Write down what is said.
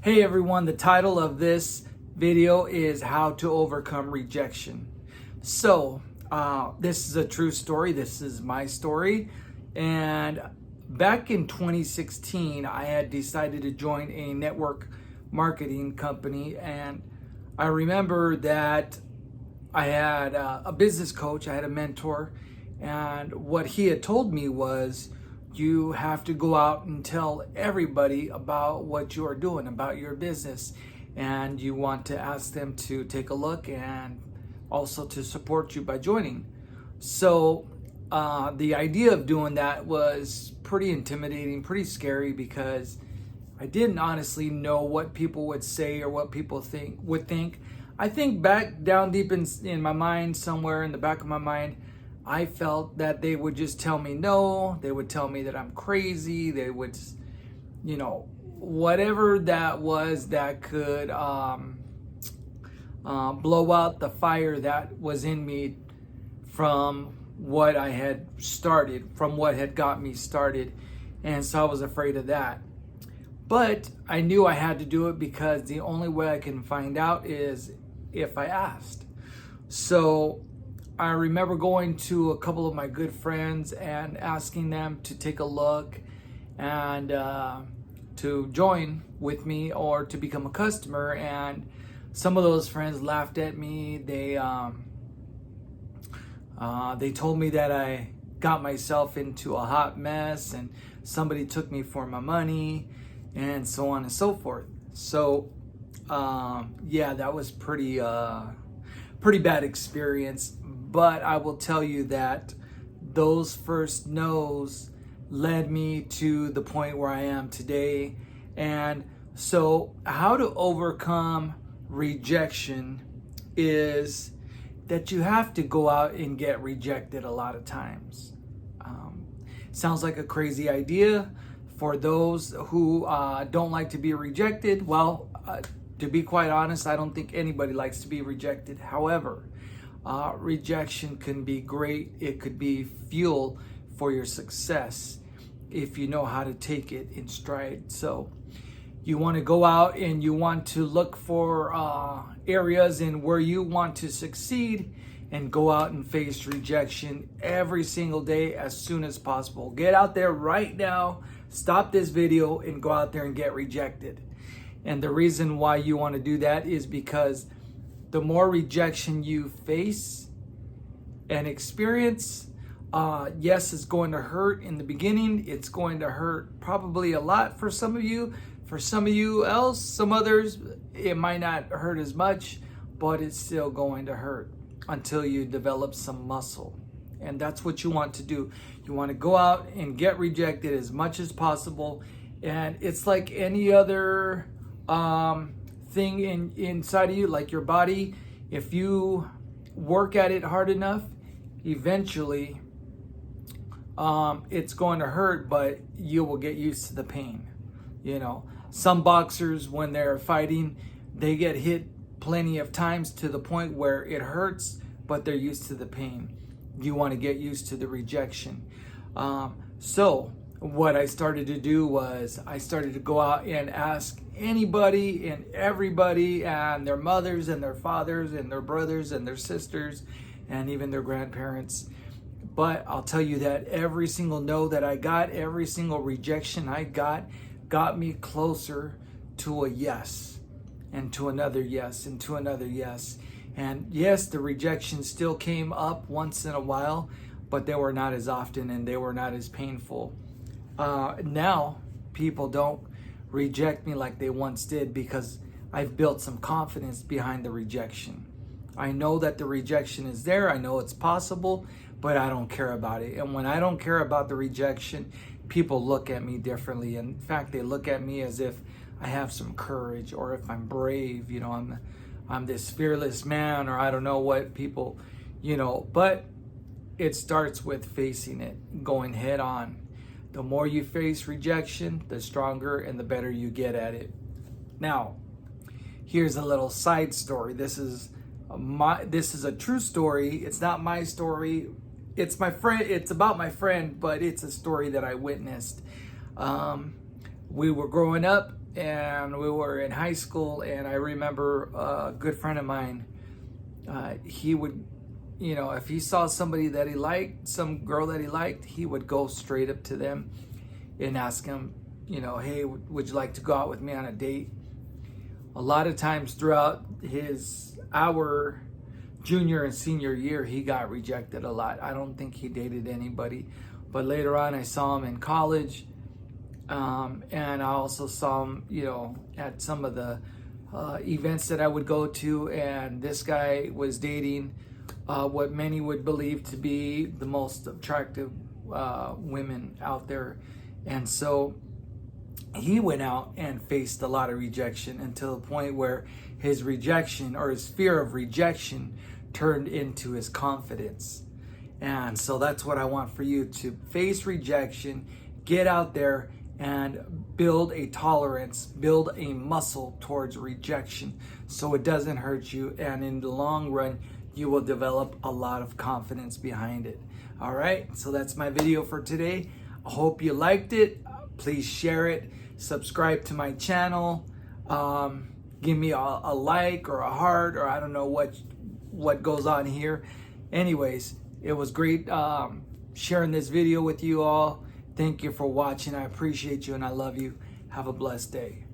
Hey everyone, the title of this video is How to Overcome Rejection. So, this is a true story. This is my story. And back in 2016, I had decided to join a network marketing company. And I remember that I had a business coach, I had a mentor. And what he had told me was, you have to go out and tell everybody about what you are doing, about your business. And you want to ask them to take a look and also to support you by joining. So the idea of doing that was pretty intimidating, pretty scary, because I didn't honestly know what people would say or what people would think. I think back down deep in my mind, somewhere in the back of my mind, I felt that they would just tell me no. They would tell me that I'm crazy. They would, whatever that was that could blow out the fire that was in me from what I had started, from what had got me started. And so I was afraid of that. But I knew I had to do it because the only way I can find out is if I asked. So I remember going to a couple of my good friends and asking them to take a look and to join with me or to become a customer. And some of those friends laughed at me. They told me that I got myself into a hot mess and somebody took me for my money and so on and so forth. So yeah, that was pretty bad experience. But I will tell you that those first no's led me to the point where I am today. And so how to overcome rejection is that you have to go out and get rejected a lot of times. Sounds like a crazy idea for those who don't like to be rejected. Well, to be quite honest, I don't think anybody likes to be rejected. However, rejection can be great. It could be fuel for your success if you know how to take it in stride. So you want to go out and you want to look for areas in where you want to succeed and go out and face rejection every single day as soon as possible. Get out there right now, stop this video and go out there and get rejected. And the reason why you want to do that is because the more rejection you face and experience, yes, it's going to hurt in the beginning. It's going to hurt probably a lot for some of you. For some of you else, some others, it might not hurt as much, but it's still going to hurt until you develop some muscle. And that's what you want to do. You want to go out and get rejected as much as possible. And it's like any other thing inside of you, like your body. If you work at it hard enough, eventually it's going to hurt, but you will get used to the pain. Some boxers, when they're fighting, they get hit plenty of times to the point where it hurts, but they're used to the pain. You want to get used to the rejection. So what I started to do was I started to go out and ask anybody and everybody and their mothers and their fathers and their brothers and their sisters and even their grandparents. But I'll tell you that every single no that I got, every single rejection I got me closer to a yes, and to another yes, and to another yes. And yes, the rejection still came up once in a while, but they were not as often and they were not as painful. Now people don't reject me like they once did because I've built some confidence behind the rejection. I know that the rejection is there. I know it's possible, but I don't care about it. And when I don't care about the rejection, people look at me differently. In fact, they look at me as if I have some courage or if I'm brave, I'm this fearless man, or I don't know what people, but it starts with facing it, going head on. The more you face rejection, the stronger and the better you get at it. Now, here's a little side story. This is a true story. It's not my story. It's my friend. It's about my friend, but it's a story that I witnessed. We were growing up and we were in high school, and I remember a good friend of mine, he would, if he saw somebody that he liked, some girl that he liked, he would go straight up to them and ask them, hey, would you like to go out with me on a date? A lot of times throughout our junior and senior year, he got rejected a lot. I don't think he dated anybody. But later on, I saw him in college, and I also saw him, at some of the events that I would go to, and this guy was dating what many would believe to be the most attractive women out there. And so he went out and faced a lot of rejection, until the point where his rejection, or his fear of rejection, turned into his confidence. And so that's what I want for you, to face rejection, get out there and build a tolerance, build a muscle towards rejection, so it doesn't hurt you. And in the long run, you will develop a lot of confidence behind it. All right, so that's my video for today. I hope you liked it. Please share it, subscribe to my channel, give me a like or a heart, or I don't know what goes on here. Anyways, it was great sharing this video with you all. Thank you for watching. I appreciate you and I love you. Have a blessed day.